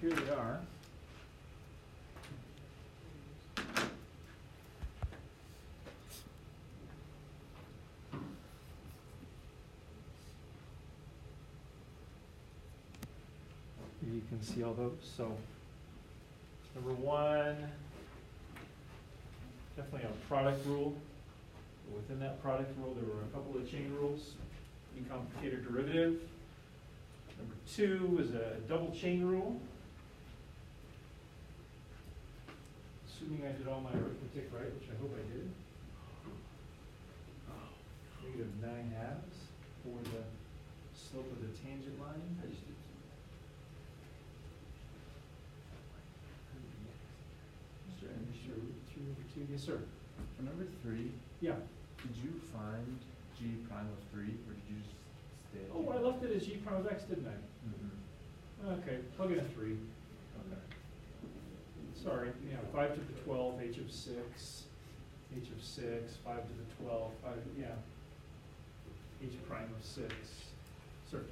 Here they are. Here you can see all those. So, number one, definitely a product rule. Within that product rule, there were a couple of chain rules. Uncomplicated derivative. Number two is a double chain rule. Assuming I did all my arithmetic right, which I hope I did. -9/2 for the slope of the tangent line. I just did. Sure. Yes, sir. For number 3, yeah. Did you find g prime of 3, or did you just stay at Oh, I left it as g prime of x, didn't I? Okay, plug in a 3. Okay. Sorry, yeah, 5 to the 12, h of 6, 5 to the 12, 5, yeah. H prime of 6. Sir?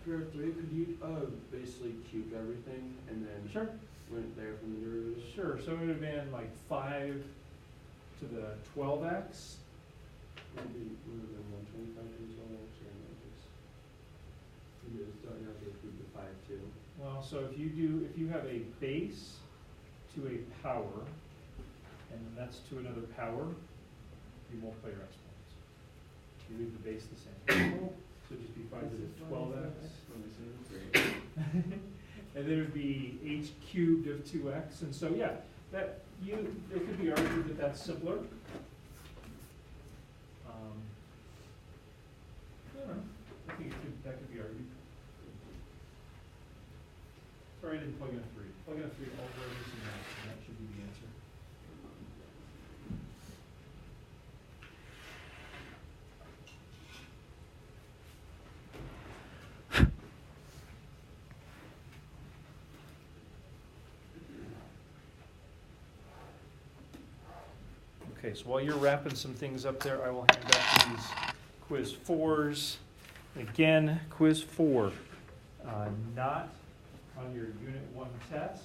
For 3, could you basically cube everything and then Sure. went there from the derivative? Sure, so it would have been like 5 to the 12x. Would have been 125 to the 12x or just you just don't have to include the 5 too. Well, so if you have a base to a power, and then that's to another power, you multiply your exponents. You leave the base the same. So it'd just be 5 to the 12x. And then it would be h cubed of 2x. And so, yeah, it could be argued that that's simpler. I don't know. I think that could be argued. Sorry, I didn't plug in a 3. Plug in a 3 all the way to that, and that should be the answer. Okay, so while you're wrapping some things up there, I will hand back these quiz 4s. Again, quiz 4, not on your Unit 1 test.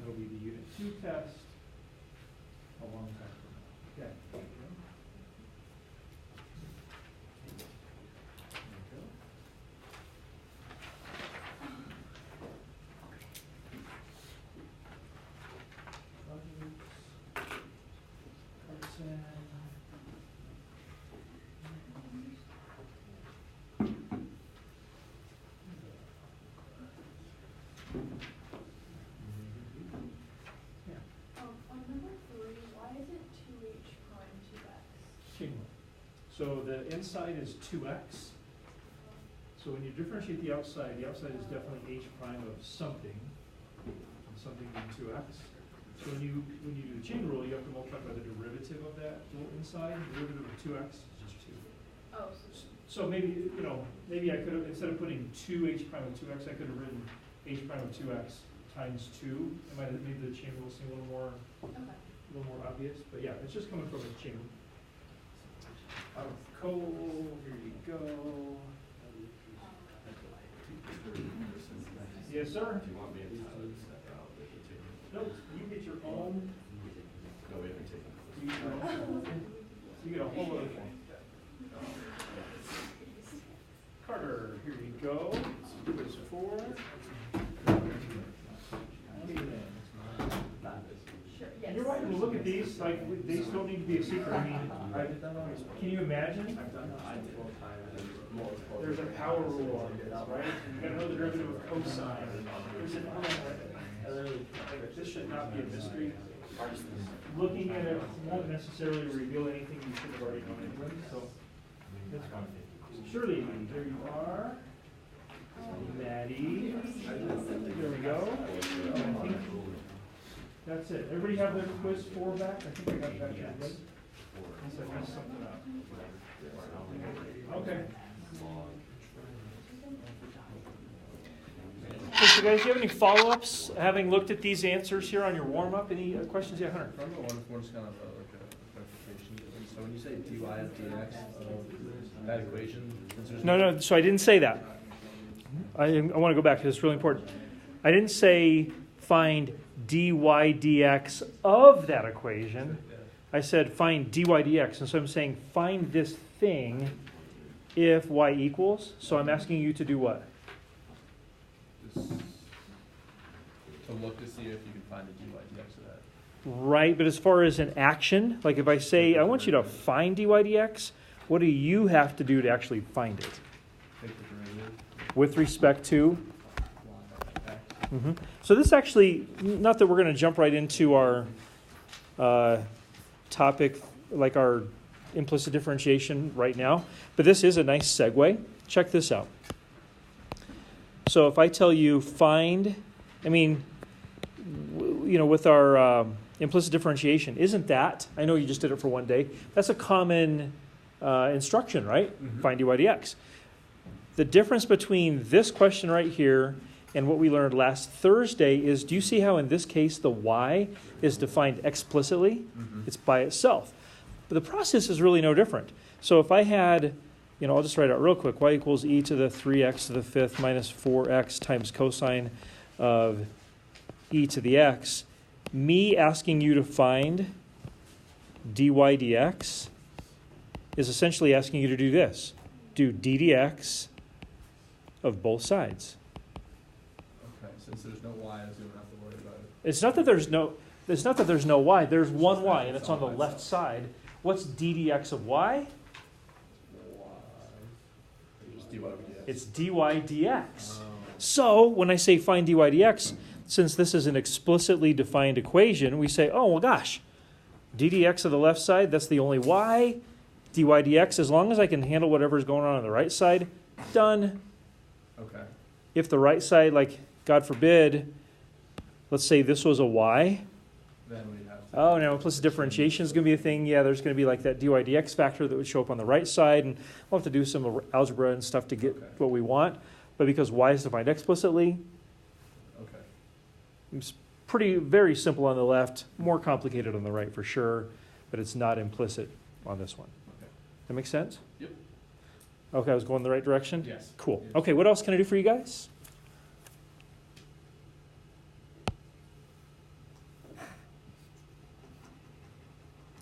It'll be the Unit 2 test a long time from now. Okay. There you go. So the inside is 2x. So when you differentiate the outside is definitely h prime of something, and something being 2x. So when you do the chain rule, you have to multiply by the derivative of that little inside. The derivative of 2x is just 2. Oh. So maybe, maybe I could have, instead of putting 2h prime of 2x, I could have written h prime of 2x times 2. It might have made the chain rule seem a little more obvious. But yeah, it's just coming from a chain rule. Out of coal, here you go. Yes, sir? Do you want me to step out? Nope, you get your own. No, we haven't taken You get a whole other thing. Carter, here you go. Quiz 4. Yes. You're welcome to look at these, like, these don't need to be a secret. I mean, can you imagine? There's a power rule on this, right? You gotta know the derivative of cosine. There's an this should not be a mystery. Looking at it won't necessarily reveal anything you should have already known anyway, so that's fine. Shirley, there you are. Maddie, there we go. I think that's it. Everybody have their quiz 4 back? I think I got that good. Unless I messed something up. Okay. Okay, so guys, do you have any follow-ups, having looked at these answers here on your warm-up? Any questions? Yeah, Hunter? I don't know, one just kind of like a clarification. So when you say dy of dx of that equation, since there's No, so I didn't say that. I want to go back because it's really important. I didn't say find dy dx of that equation. I said find dy dx. And so I'm saying find this thing if y equals. So I'm asking you to do what? Just to look to see if you can find the dy dx of that. Right, but as far as an action, like if I say I want you to find dy dx, what do you have to do to actually find it? Take the derivative. With respect to? Okay. So this actually, not that we're going to jump right into our topic, like our implicit differentiation right now, but this is a nice segue. Check this out. So if I tell you find, with our implicit differentiation, isn't that, I know you just did it for one day, that's a common instruction, right? Mhm. Find dy dx. The difference between this question right here and what we learned last Thursday is, do you see how in this case the y is defined explicitly? Mhm. It's by itself. But the process is really no different. So if I had, I'll just write out real quick, y equals e to the 3x to the 5th minus 4x times cosine of e to the x, me asking you to find dy dx is essentially asking you to do this. Do d dx of both sides. Okay, since there's no y, so you don't have to worry about it. It's not that there's no y. There's one y, and it's on the left side. What's d dx of y? Just dy dx. It's dy dx. Oh. So when I say find dy dx, since this is an explicitly defined equation, we say, oh, well, gosh, d dx of the left side, that's the only y. Dy dx, as long as I can handle whatever's going on the right side, done. Okay. If the right side, like, God forbid, let's say this was a y. Then we'd have to. Oh, now implicit differentiation is going to be a thing. Yeah, there's going to be like that dy dx factor that would show up on the right side, and we'll have to do some algebra and stuff to get Okay. what we want. But because y is defined explicitly, Okay. it's very simple on the left, more complicated on the right for sure, but it's not implicit on this one. Okay. That make sense? Yep. Okay, I was going the right direction? Yes. Cool. Yes. Okay, what else can I do for you guys?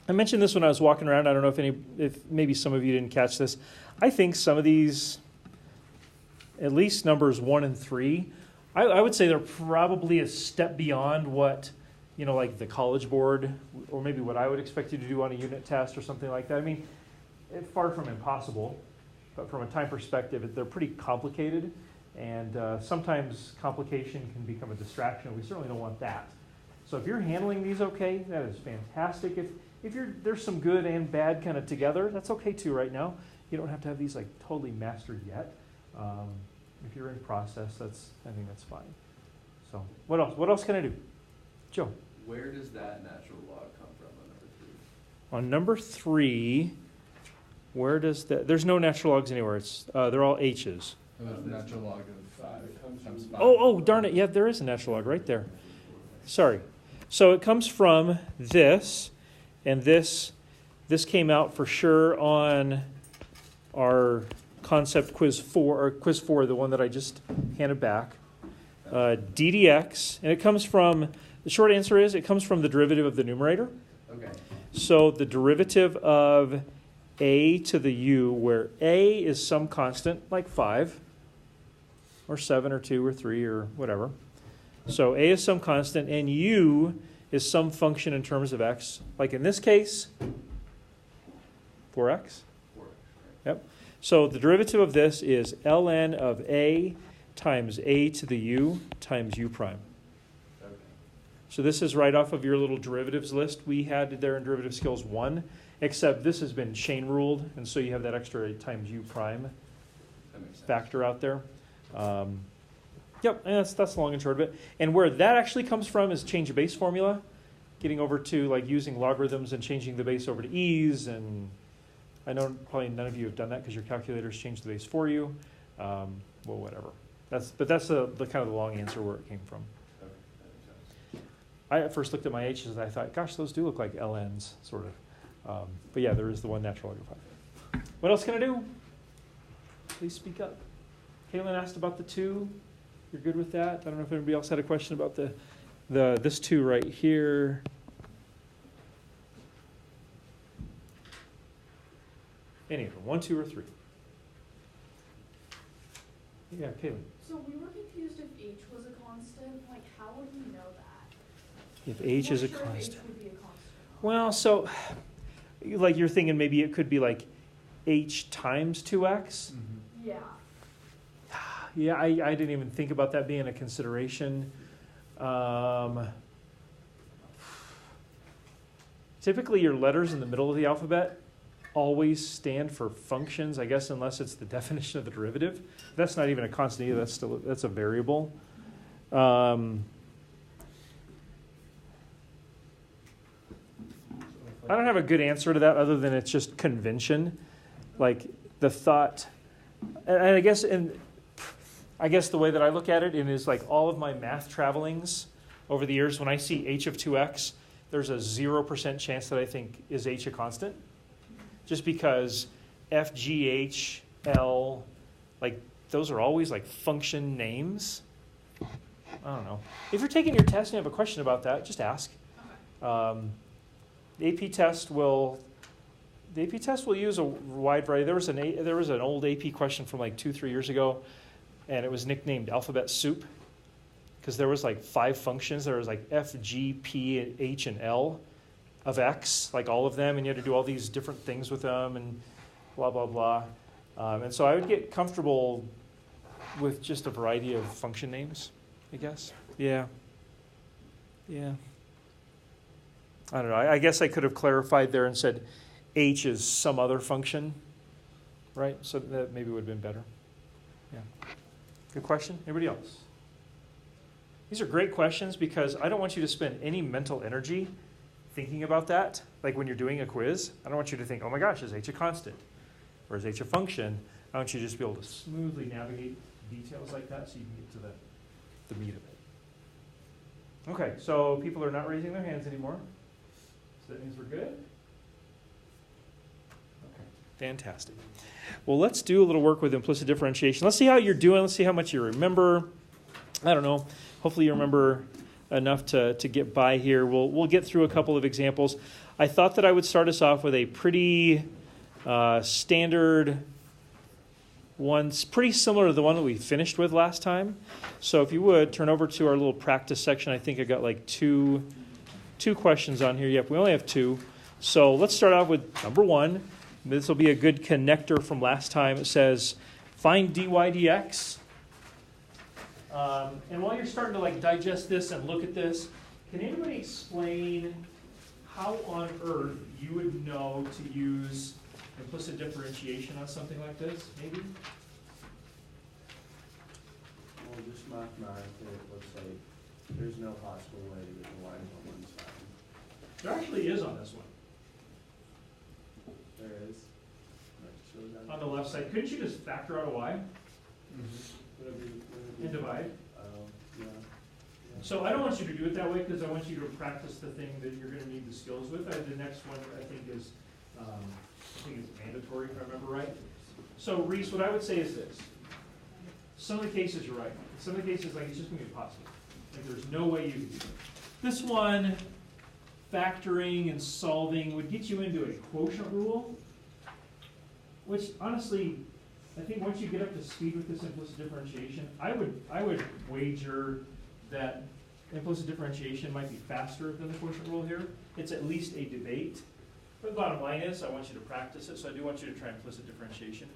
I mentioned this when I was walking around. I don't know if maybe some of you didn't catch this. I think some of these, at least numbers 1 and 3, I would say they're probably a step beyond what, like the College Board, or maybe what I would expect you to do on a unit test or something like that. It's far from impossible, but from a time perspective, they're pretty complicated, and sometimes complication can become a distraction. We certainly don't want that. So if you're handling these okay, that is fantastic. If there's some good and bad kind of together, that's okay too right now. You don't have to have these like totally mastered yet. If you're in process, I think that's fine. So what else? What else can I do? Joe. Where does that natural log come from on number 3? On number 3, where does that? There's no natural logs anywhere. They're all h's. So there's a natural log of 5 times 5. Oh, darn it. Yeah, there is a natural log right there. Sorry. So it comes from this, and this came out for sure on our concept quiz 4, the one that I just handed back. DDX, and it comes from, the short answer is, it comes from the derivative of the numerator. Okay. So the derivative of a to the u, where a is some constant, like 5, or 7, or 2, or 3, or whatever. So a is some constant, and u is some function in terms of x. Like in this case, 4x. 4x, Yep. So the derivative of this is ln of a times a to the u times u prime. right? Okay. So this is right off of your little derivatives list we had there in Derivative Skills 1, except this has been chain ruled, and so you have that extra times u prime That makes sense. factor out there. Yep, and that's the long and short of it. And where that actually comes from is change of base formula, getting over to like using logarithms and changing the base over to e's. And I know probably none of you have done that because your calculators changed the base for you. Well, whatever. That's the kind of the long answer where it came from. Okay, that makes sense. I at first looked at my h's and I thought, gosh, those do look like ln's, sort of. But yeah, there is the one natural log of 5. What else can I do? please speak up. Kaylin asked about the 2. You're good with that? I don't know if anybody else had a question about this 2 right here. Any of them, 1, 2, or 3. Yeah, Kaylin. So we were confused if H was a constant, like how would we know that? If H is a We're not sure if constant. H would be a constant. Well, so, like you're thinking maybe it could be like H times 2x? Yeah. Yeah, I didn't even think about that being a consideration. Typically, your letters in the middle of the alphabet always stand for functions, I guess, unless it's the definition of the derivative. That's not even a constant either. That's a variable. I don't have a good answer to that other than it's just convention, like the thought, and I guess the way that I look at it is like all of my math travelings over the years, when I see h of 2x, there's a 0% chance that I think is h a constant, just because f, g, h, l, like those are always like function names. I don't know. If you're taking your test and you have a question about that, just ask. Okay. The AP test will use a wide variety. There was an old AP question from like 2-3 years ago, and it was nicknamed alphabet soup because there was like 5 functions. There was like F, G, P, H, and L of X, like all of them, and you had to do all these different things with them and blah, blah, blah. And so I would get comfortable with just a variety of function names, I guess. Yeah. I don't know. I guess I could have clarified there and said H is some other function, right? So that maybe would have been better. Yeah. Good question. Anybody else? These are great questions because I don't want you to spend any mental energy thinking about that. Like when you're doing a quiz, I don't want you to think, oh my gosh, is H a constant? Or is H a function? I want you to just be able to smoothly navigate details like that so you can get to the meat of it. Okay, so people are not raising their hands anymore. So that means we're good? Okay, fantastic. Well, let's do a little work with implicit differentiation. Let's see how you're doing. Let's see how much you remember. I don't know. Hopefully you remember enough to get by here. We'll get through a couple of examples. I thought that I would start us off with a pretty standard one, pretty similar to the one that we finished with last time. So if you would, turn over to our little practice section. I think I got like two questions on here. Yep, we only have 2. So let's start off with number 1. This will be a good connector from last time. It says, find dy dx. And while you're starting to like digest this and look at this, can anybody explain how on earth you would know to use implicit differentiation on something like this, maybe? Well, just mathematically, it looks like there's no possible way to get the y on one side. There actually is on this one. There is. Right, show that. On the left side. Couldn't you just factor out a y Whatever and divide? Yeah. So I don't want you to do it that way because I want you to practice the thing that you're going to need the skills with. The next one I think is mandatory if I remember right. So Reese, what I would say is this. Some of the cases you're right. In some of the cases, like it's just going to be impossible. Like there's no way you can do it. This one, factoring and solving would get you into a quotient rule, which honestly, I think once you get up to speed with this implicit differentiation, I would wager that implicit differentiation might be faster than the quotient rule here. It's at least a debate. But the bottom line is I want you to practice it, so I do want you to try implicit differentiation.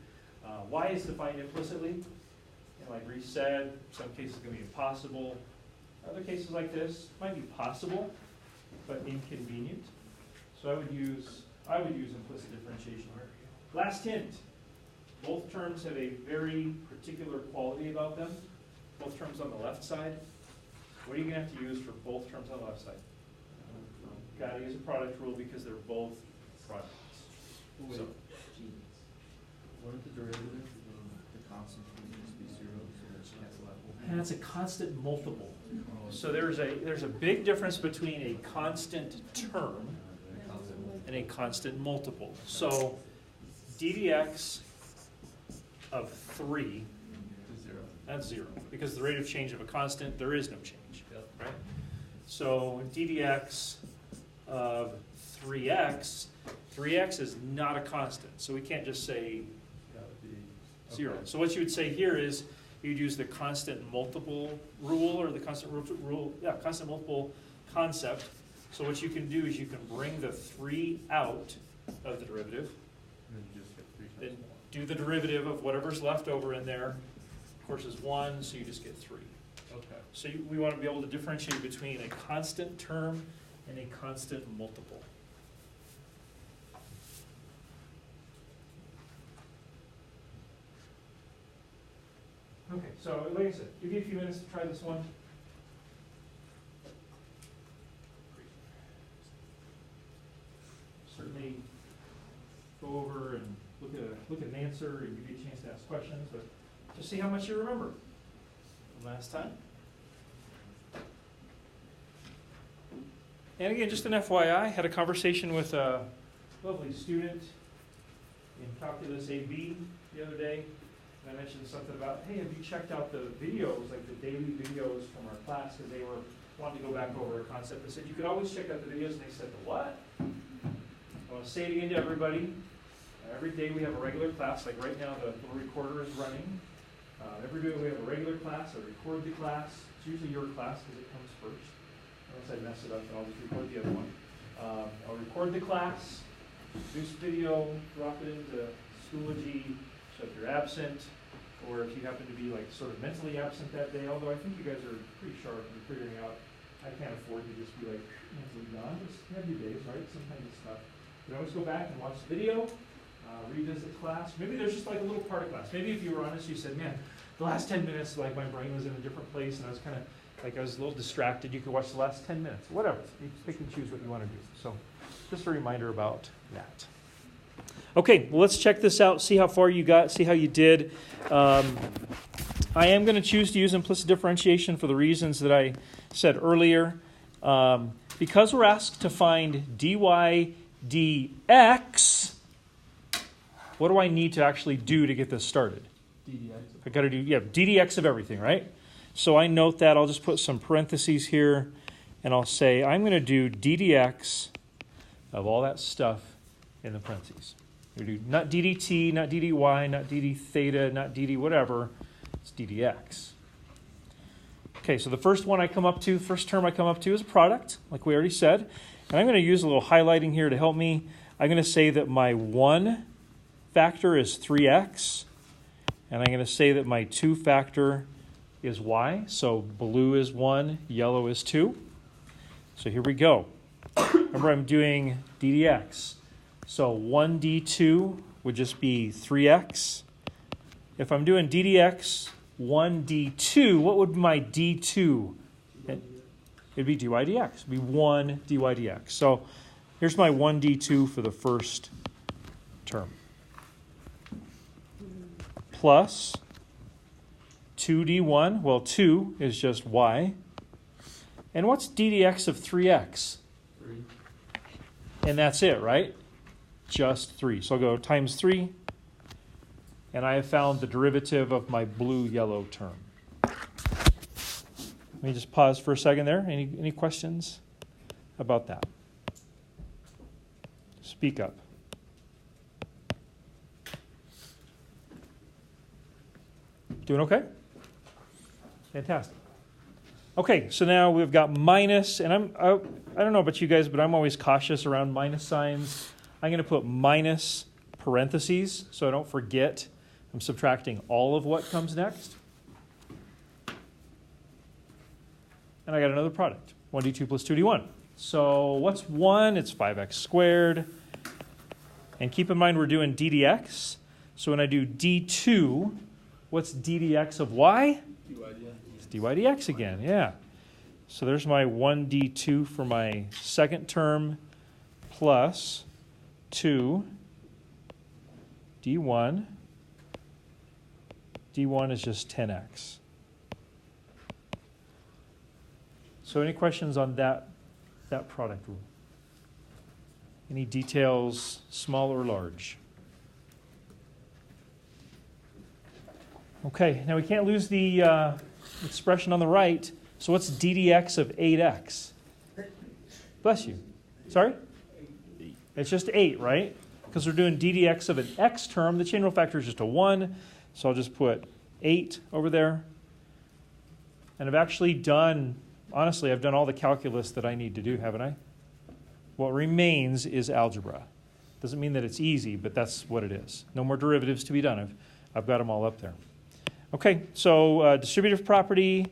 Y is defined implicitly. And like Reese said, some cases it's going to be impossible. Other cases like this might be possible, but inconvenient. So I would use implicit differentiation here. Last hint. Both terms have a very particular quality about them. Both terms on the left side. What are you going to have to use for both terms on the left side? Got to use a product rule because they're both products. Wait, So, wouldn't the derivative of the constant just be 0, so that's cancel out? and that's a constant multiple. So there's a big difference between a constant term and a constant multiple. So d dx of 3, To 0. that's 0. Because the rate of change of a constant, there is no change, Yep. right? So d dx of 3x, 3x is not a constant, so we can't just say That would be. 0. okay. So what you would say here is you'd use the constant multiple rule or the constant constant multiple concept. So what you can do is you can bring the 3 out of the derivative, And then you just get 3 then times 1. do the derivative of whatever's left over in there. Of course, is 1, so you just get 3. Okay. So we want to be able to differentiate between a constant term and a constant multiple. Okay, so like I said, give you a few minutes to try this one. Certainly go over and look at an answer and give you a chance to ask questions, but just see how much you remember from last time. And again, just an FYI, had a conversation with a lovely student in Calculus AB the other day. And I mentioned something about, hey, have you checked out the videos, like the daily videos from our class, because they were wanting to go back over a concept. I said, you could always check out the videos, and they said, the what? I want to say it again to everybody. Every day we have a regular class, like right now the little recorder is running. Every day we have a regular class, I record the class. It's usually your class because it comes first. Unless I mess it up, then I'll just record the other one. I'll record the class, produce video, drop it into Schoology. So if you're absent, or if you happen to be like sort of mentally absent that day, although I think you guys are pretty sharp in figuring out, I can't afford to just be like mentally gone. Just have your days, right? Sometimes it's tough. You can always go back and watch the video, revisit class. Maybe there's just like a little part of class. Maybe if you were honest, you said, man, the last 10 minutes, like my brain was in a different place and I was kind of, like I was a little distracted. You could watch the last 10 minutes, whatever. You pick and choose what you want to do. So just a reminder about that. Okay, well, let's check this out, see how far you got, see how you did. I am going to choose to use implicit differentiation for the reasons that I said earlier. Because we're asked to find dy dx, what do I need to actually do to get this started? DDX. I got to do, ddx of everything, right? So I note that. I'll just put some parentheses here, and I'll say I'm going to do ddx of all that stuff in the parentheses. We do not ddt, not ddy, not dd theta, not dd whatever. It's ddx. Okay, so the first term I come up to is a product, like we already said. And I'm going to use a little highlighting here to help me. I'm going to say that my 1 factor is 3x. And I'm going to say that my 2 factor is y. So blue is 1, yellow is 2. So here we go. Remember, I'm doing ddx. So 1d2 would just be 3x. If I'm doing ddx 1d2, what would my d2? It'd be dy dx. It'd be 1 dy dx. So here's my 1d2 for the first term. Plus 2d1. Well, 2 is just y. And what's ddx of 3x? 3. And that's it, right? Just 3. So I'll go times 3. And I have found the derivative of my blue-yellow term. Let me just pause for a second there. Any questions about that? Speak up. Doing okay? Fantastic. Okay, so now we've got minus, and I don't know about you guys, but I'm always cautious around minus signs. I'm going to put minus parentheses so I don't forget. I'm subtracting all of what comes next. And I got another product, 1d2 plus 2d1. So what's 1? It's 5x squared. And keep in mind we're doing ddx. So when I do d2, what's ddx of y? dy dx. It's dy dx again, yeah. So there's my 1d2 for my second term plus 2 d1. d1 is just 10x. So any questions on that product rule? Any details, small or large? Okay, now we can't lose the expression on the right. So what's d dx of 8x? Bless you. Sorry? It's just 8, right? Because we're doing d dx of an x term. The chain rule factor is just a 1. So I'll just put 8 over there. And I've actually done, honestly, I've done all the calculus that I need to do, haven't I? What remains is algebra. Doesn't mean that it's easy, but that's what it is. No more derivatives to be done. I've got them all up there. Okay, so distributive property,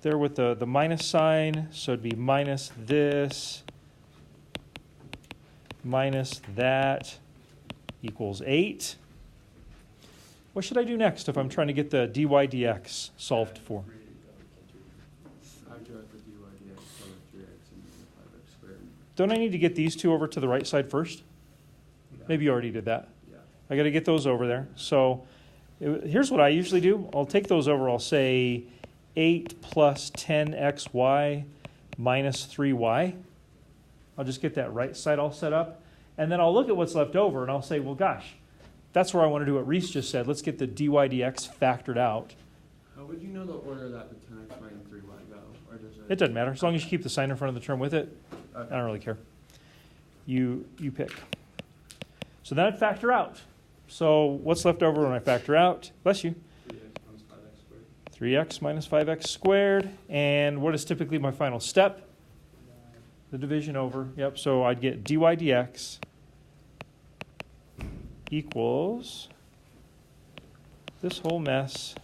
there with the minus sign, so it'd be minus this, minus that, equals 8. What should I do next if I'm trying to get the dy dx solved for? Subtract the dy dx over 3x and 5x squared. Don't I need to get these two over to the right side first? Maybe you already did that. Yeah. I got to get those over there. So here's what I usually do. I'll take those over. I'll say 8 plus 10xy minus 3y. I'll just get that right side all set up. And then I'll look at what's left over and I'll say, well, gosh, that's where I want to do what Reese just said. Let's get the dy dx factored out. How would you know the order that the 10x minus 3y go? Or does It doesn't matter. As long as you keep the sign in front of the term with it, I Okay. don't really care. You pick. So then I'd factor out. So what's left over when I factor out? Bless you. 3x minus 5x squared. And what is typically my final step? The division over. Yep, so I'd get dy dx equals this whole mess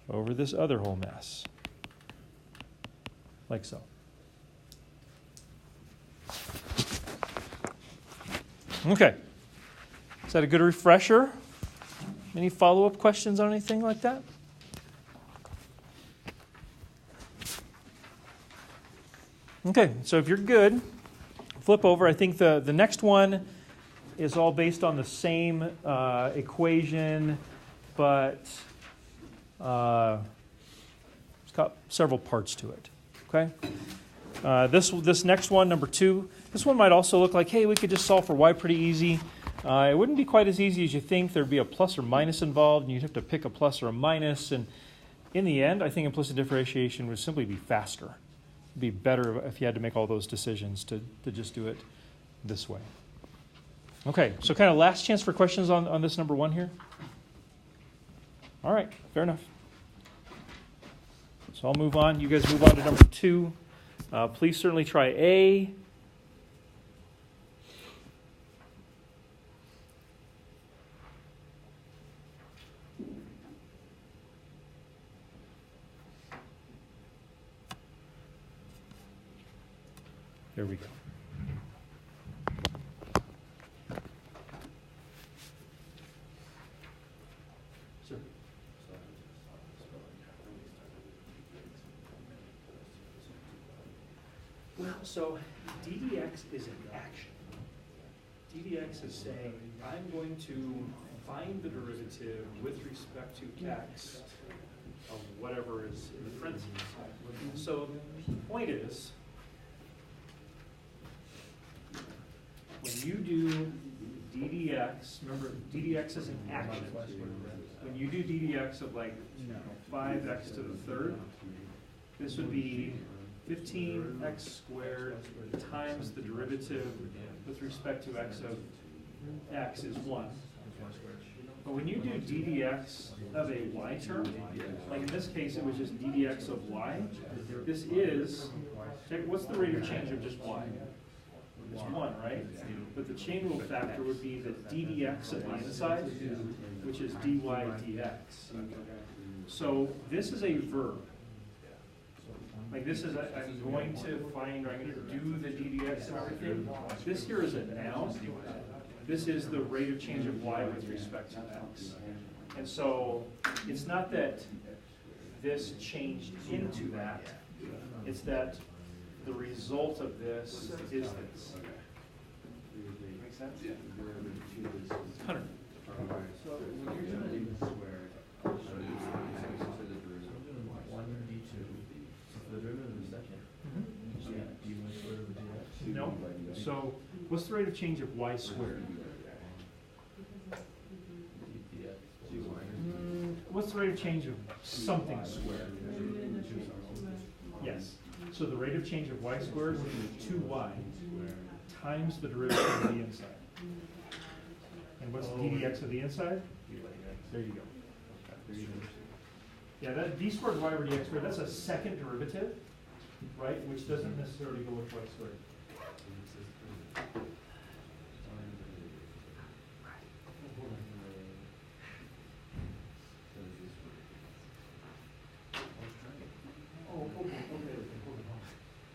over this other whole mess. Like so. Okay. Is that a good refresher? Any follow-up questions on anything like that? Okay, so if you're good, flip over. I think the next one is all based on the same equation, but it's got several parts to it. Okay? This next one, number 2, this one might also look like, hey, we could just solve for y pretty easy. It wouldn't be quite as easy as you think. There'd be a plus or minus involved, and you'd have to pick a plus or a minus. And in the end, I think implicit differentiation would simply be faster. It'd be better if you had to make all those decisions to just do it this way. Okay, so kind of last chance for questions on this number 1 here. All right, fair enough. So I'll move on. You guys move on to number 2. Please certainly try A. There we go. Sir. Well, so DDX is an action. DDX is saying, I'm going to find the derivative with respect to x of whatever is in the parentheses. So the point is, when you do DDX, remember DDX is an action. When you do DDX of like 5x to the third, this would be 15x squared times the derivative with respect to x of x is 1. But when you do DDX of a y term, like in this case it was just DDX of y, this is, what's the rate of change of just y? It's 1, right? But the chain rule factor would be the ddx of the inside, which is dy dx. So this is a verb. Like this is, I'm going to find, or I'm going to do the ddx and everything. This here is a noun. This is the rate of change of y with respect to x. And so it's not that this changed into that. It's that the result of this is this. Make sense? Yeah. 100. So when you're doing the derivative of the second, No. So what's the rate of change of y squared? what's the rate of change of something squared? Yes. So the rate of change of y squared would be 2y times the derivative of the inside. And what's the ddx of the inside? There you go. Yeah, that d squared y over dx squared, that's a second derivative, right? Which doesn't necessarily go with y squared. Oh, okay.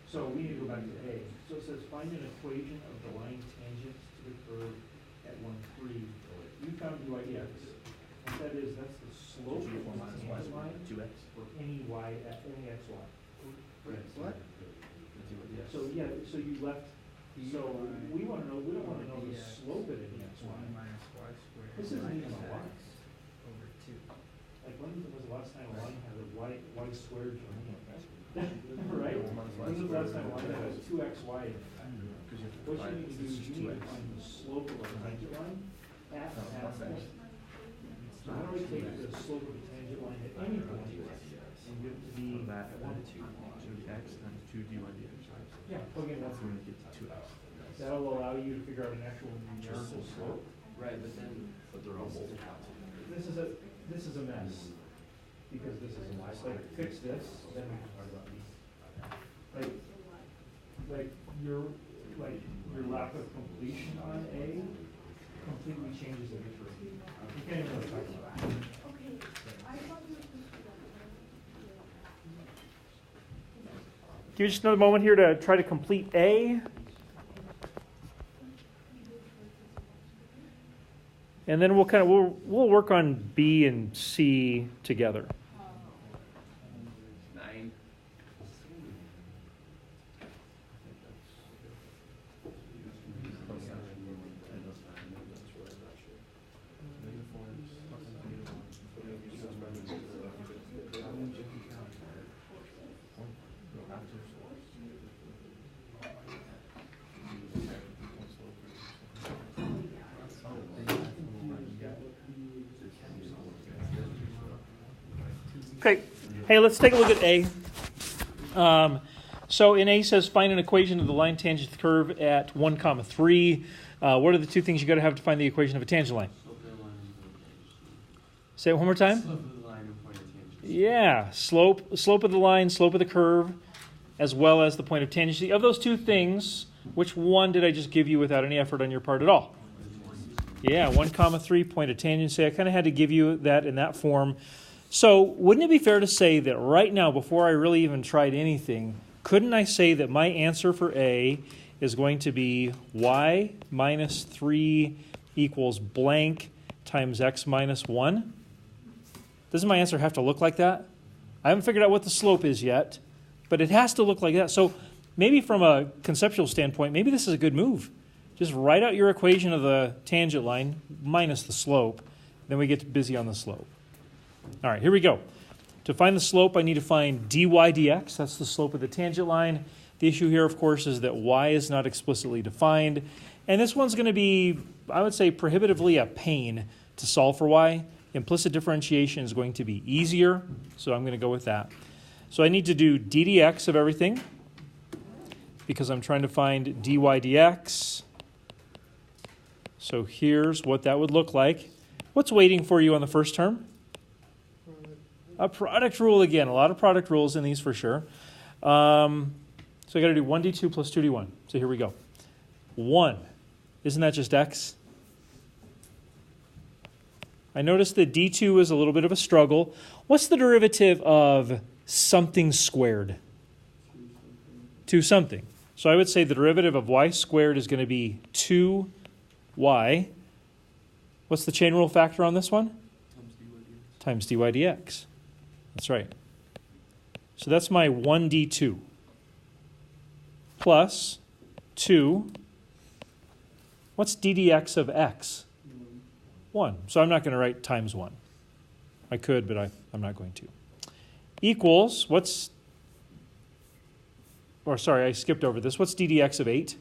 So we need to go back to A. So it says find an equation of the line tangent to the curve at 1, 3. You found dy dx. What that is, that's the slope of the tangent line 2x. for any y at any xy. What? So yeah, so you left. So we want to know. We don't want to know the slope at any xy. This isn't even a line. Like when was the last time a line had a y squared term? Right? When was the last time a line had a 2xy in it? What you need to do is you need to find the slope of a tangent line at that point. So how do we take the slope of a tangent line at any point and get it to be That 1, 2? 2x times 2 dy dx. Yeah, plug in That's one. going to get to 2x. That'll allow you to figure out an actual numerical slope. Right, but then. But they're all multiplied. This is a mess, because this is a mess. Like, fix this, then we can talk about these. Like your lack of completion on A completely changes the picture. You can't even really talk about it. Okay, I thought you were supposed to do that. Give me just another moment here to try to complete A. And then we'll work on B and C together. 9. Okay, hey, let's take a look at A. So in A says find an equation of the line tangent to the curve at 1, 3. What are the two things you got to have to find the equation of a tangent line? Say it one more time. Slope of the line and point of tangent. Yeah, slope of the line, slope of the curve, as well as the point of tangency. Of those two things, which one did I just give you without any effort on your part at all? Yeah, 1, 3, point of tangency. I kind of had to give you that in that form. So wouldn't it be fair to say that right now, before I really even tried anything, couldn't I say that my answer for A is going to be y minus 3 equals blank times x minus 1? Doesn't my answer have to look like that? I haven't figured out what the slope is yet, but it has to look like that. So maybe from a conceptual standpoint, maybe this is a good move. Just write out your equation of the tangent line minus the slope. Then we get busy on the slope. All right, here we go. To find the slope, I need to find dy dx. That's the slope of the tangent line. The issue here, of course, is that y is not explicitly defined. And this one's going to be, I would say, prohibitively a pain to solve for y. Implicit differentiation is going to be easier, so I'm going to go with that. So I need to do ddx of everything because I'm trying to find dy dx. So here's what that would look like. What's waiting for you on the first term? A product rule again. A lot of product rules in these for sure. So I got to do 1d2 plus 2d1. So here we go. 1. Isn't that just x? I noticed that d2 is a little bit of a struggle. What's the derivative of something squared? 2 something. So I would say the derivative of y squared is going to be 2y. What's the chain rule factor on this one? Times dy dx. That's right. So that's my 1d2 plus 2. What's ddx of x? 1. So I'm not going to write times 1. I could, but I'm not going to. Equals, I skipped over this. What's ddx of 8?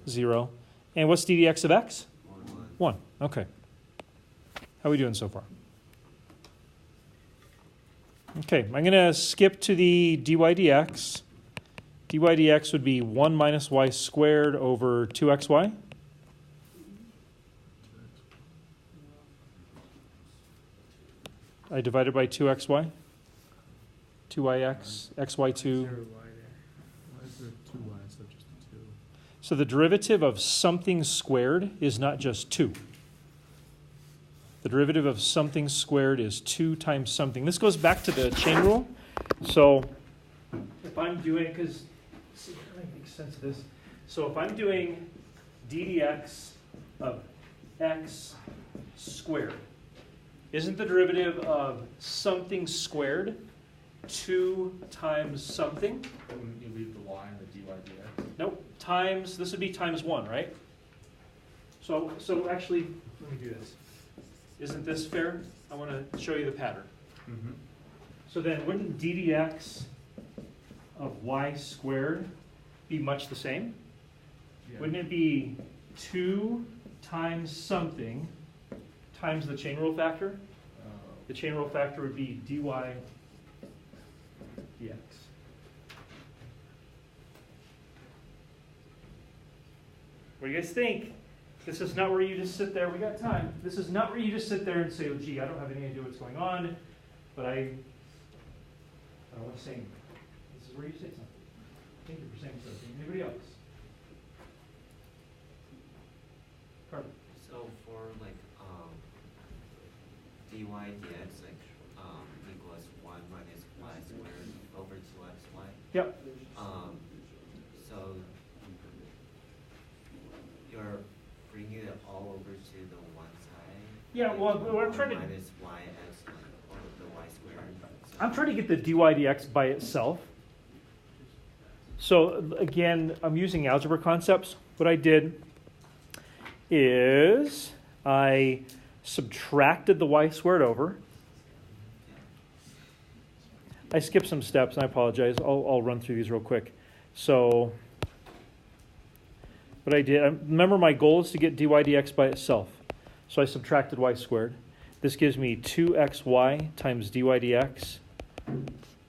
0. And what's ddx of x? 1. Okay. How are we doing so far? Okay, I'm going to skip to the dy dx. dy dx would be 1 minus y squared over 2xy. I divided by 2xy. 2yx, xy2. 0 y there. Why is there 2 y instead of just a 2? So the derivative of something squared is not just 2. The derivative of something squared is 2 times something. This goes back to the chain rule. So if I'm doing, because, see, how do I make sense of this? So if I'm doing d dx of x squared, isn't the derivative of something squared 2 times something? Wouldn't you leave the y and the dy dx? Nope, times, this would be times 1, right? So actually, let me do this. Isn't this fair? I want to show you the pattern. Mm-hmm. So then wouldn't d dx of y squared be much the same? Yeah. Wouldn't it be 2 times something times the chain rule factor? The chain rule factor would be dy dx. What do you guys think? This is not where you just sit there. We got time. This is not where you just sit there and say, oh, gee, I don't have any idea what's going on, but I don't know what to say. This is where you say something. Thank you for saying something. Anybody else? Carter. So for like dy dx equals 1 minus y squared over 2xy. Yep. So you're bringing it all over to the one side. Yeah, well, like what I'm trying to minus yx or the y squared. So I'm trying to get the dy dx by itself. So again, I'm using algebra concepts. What I did is I subtracted the y squared over. I skipped some steps, and I apologize. I'll run through these real quick. So what I did, remember my goal is to get dy dx by itself. So I subtracted y squared. This gives me 2xy times dy dx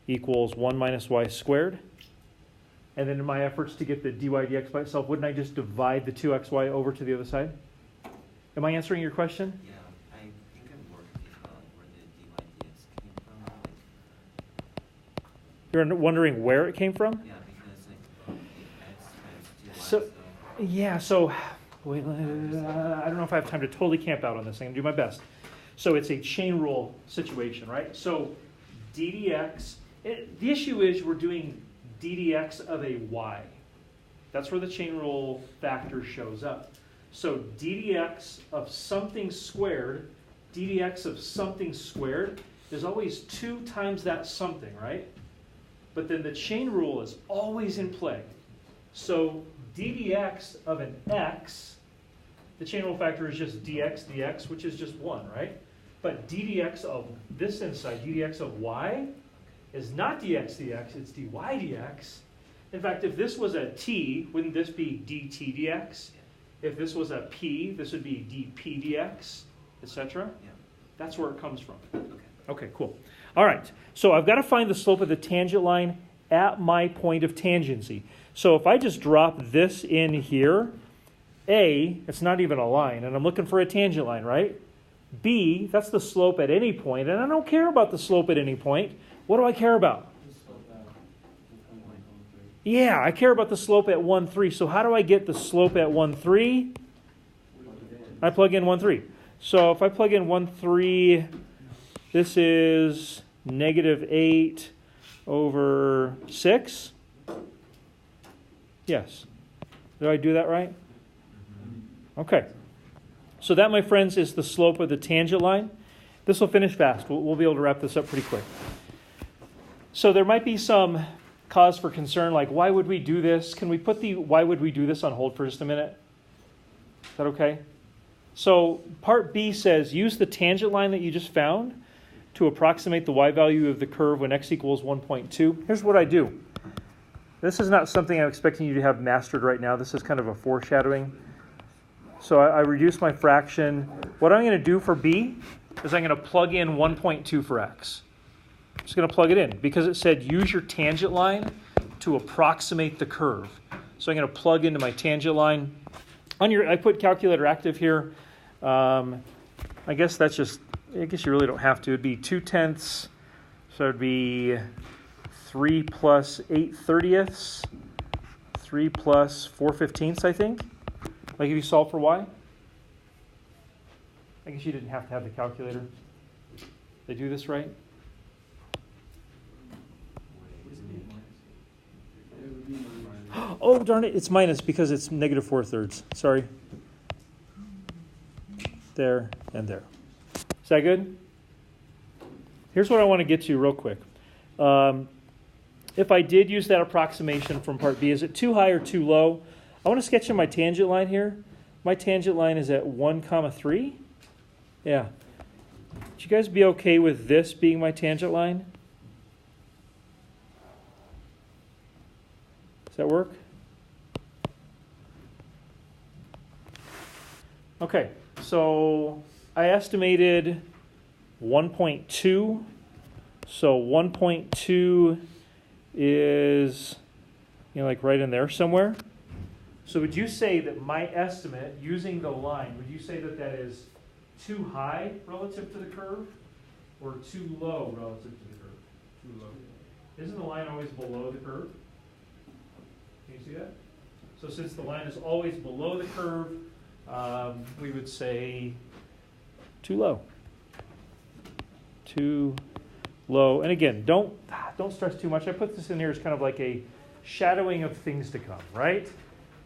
equals 1 minus y squared. And then in my efforts to get the dy dx by itself, wouldn't I just divide the 2xy over to the other side? Am I answering your question? yeah, I think I'm working where the dy dx came from. Like, You're wondering where it came from? yeah, because like the x times 2y. So- Yeah, so wait, I don't know if I have time to totally camp out on this thing. I'm going to do my best. So it's a chain rule situation, right? So d dx, the issue is we're doing d dx of a y. That's where the chain rule factor shows up. So d dx of something squared, d dx of something squared is always 2 times that something, right? But then the chain rule is always in play. So d dx of an x, the chain rule factor is just dx dx, which is just 1, right? But d dx of this inside, d dx of y, is not dx dx, it's dy dx. In fact, if this was a t, wouldn't this be dt dx? If this was a p, this would be dp dx, etc. Yeah. That's where it comes from. Okay. Okay, cool. All right, so I've got to find the slope of the tangent line at my point of tangency. So if I just drop this in here, A, it's not even a line, and I'm looking for a tangent line, right? B, that's the slope at any point, and I don't care about the slope at any point. What do I care about? Yeah, I care about the slope at 1, 3. So how do I get the slope at 1, 3? I plug in 1, 3. So if I plug in 1, 3, this is negative 8 over 6. Yes. Did I do that right? Okay. So that, my friends, is the slope of the tangent line. This will finish fast. We'll be able to wrap this up pretty quick. So there might be some cause for concern, like why would we do this? Can we put the why would we do this on hold for just a minute? Is that okay? So part B says use the tangent line that you just found to approximate the y value of the curve when x equals 1.2. Here's what I do. This is not something I'm expecting you to have mastered right now. This is kind of a foreshadowing. So I reduce my fraction. What I'm going to do for B is I'm going to plug in 1.2 for x. just going to plug it in because it said use your tangent line to approximate the curve. So I'm going to plug into my tangent line. I put calculator active here. I guess you really don't have to. It'd be 2/10, so it'd be 3 plus 8/30, 3 plus 4/15, I think. Like if you solve for y. I guess you didn't have to have the calculator. They do this right? Oh, darn it, it's minus because it's negative 4/3. Sorry. There and there. Is that good? Here's what I want to get to real quick. If I did use that approximation from part B, is it too high or too low? I want to sketch in my tangent line here. My tangent line is at 1,3. Yeah. Would you guys be okay with this being my tangent line? Does that work? Okay, so I estimated 1.2. So 1.2 is, like right in there somewhere. So would you say that my estimate using the line, would you say that that is too high relative to the curve or too low relative to the curve? Too low. Isn't the line always below the curve? Can you see that? So since the line is always below the curve, we would say too low. Too low. And again, don't stress too much. I put this in here as kind of like a shadowing of things to come, right?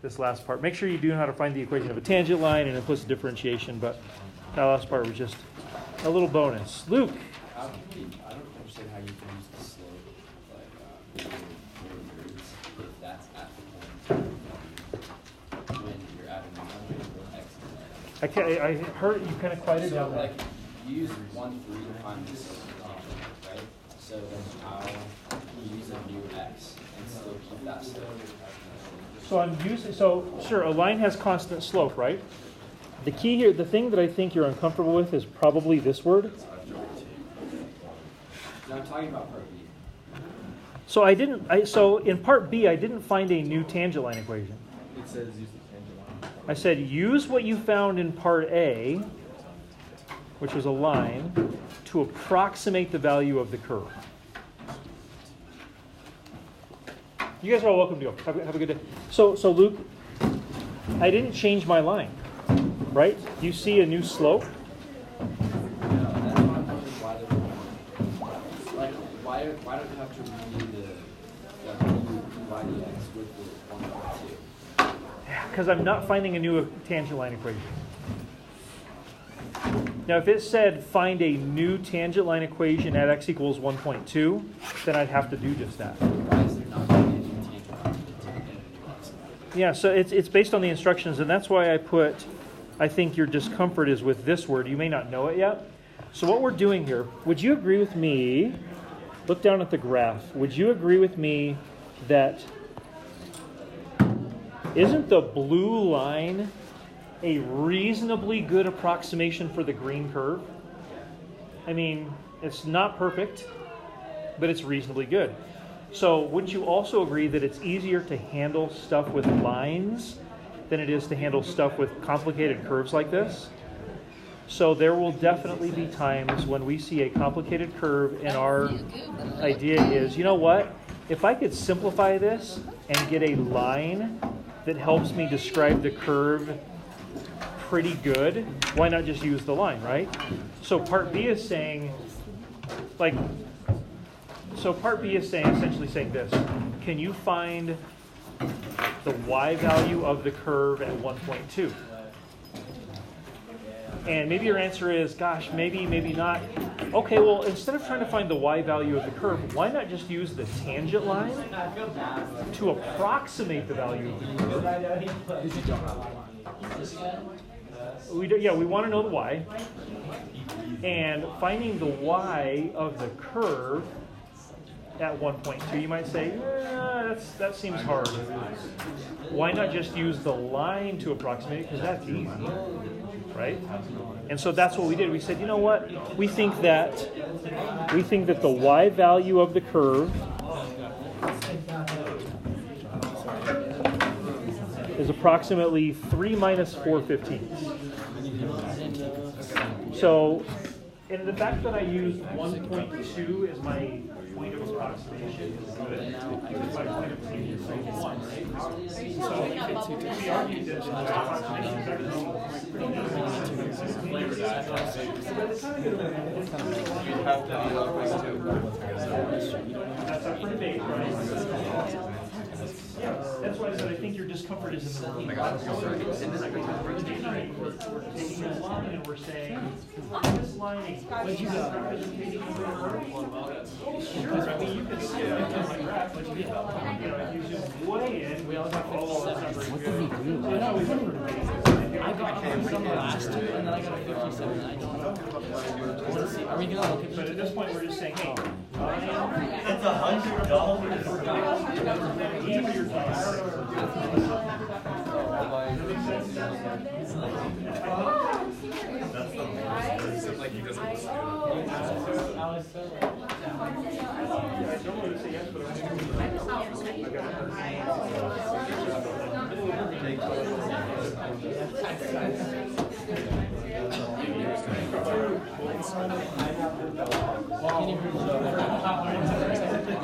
This last part. Make sure you do know how to find the equation of a tangent line and implicit differentiation, but that last part was just a little bonus. Luke. I don't understand how you can use the slope, like, if that's at the point when you're at a number x. I heard you kind of quieted So, down there. like, you use 1,3 to find the slope, right? So then how you use a new x and still keep that slope? Sure, a line has constant slope, right? The key here, the thing that I think you're uncomfortable with is probably this word. No, I'm talking about part B. So in part B, I didn't find a new tangent line equation. It says use the tangent line. I said use what you found in part A, which was a line, to approximate the value of the curve. You guys are all welcome to go. Have a good day. So Luke, I didn't change my line, right? You see a new slope? No, that's not why don't you have to redo the ydx with the 1.2? Because I'm not finding a new tangent line equation. Now, if it said find a new tangent line equation at x equals 1.2, then I'd have to do just that. Why is there not going to be a new tangent line in a new x? Yeah, so it's based on the instructions, and that's why I think your discomfort is with this word. You may not know it yet. So what we're doing here, would you agree with me, look down at the graph, would you agree with me that isn't the blue line a reasonably good approximation for the green curve? I mean, it's not perfect, but it's reasonably good. So wouldn't you also agree that it's easier to handle stuff with lines than it is to handle stuff with complicated curves like this? So there will definitely be times when we see a complicated curve and our idea is, you know what? If I could simplify this and get a line that helps me describe the curve pretty good, why not just use the line, right? So part B is saying, essentially saying this. Can you find the y value of the curve at 1.2? And maybe your answer is, gosh, maybe not. Okay, well, instead of trying to find the y value of the curve, why not just use the tangent line to approximate the value of the curve? We want to know the y. And finding the y of the curve at 1.2, you might say, that seems hard. Why not just use the line to approximate it? Because that's easy. right? And so that's what we did. We said, you know what? We think that the y value of the curve is approximately 3 minus 4/15. So, and the fact that I used 1.2 as my point of approximation is good, because my point of taking is 1, right? So we argued that the approximation is actually pretty easy. That's up for debate, right? Yeah, that's why I said I think your discomfort is in the room. We're taking this line and we're saying, this line is representation of the curve. Sure, I mean, you can see it on my graph, but you know, if you zoom way in, we all got 57. What did he do? Yeah, we were debating. I got 57 last year, and then I got a 57. I don't know. Let's see. Are we gonna look at? But at this point, we're just saying, hey, It's $100. even your Like he doesn't. I was so. I don't want to say yes, but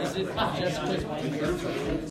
Is it just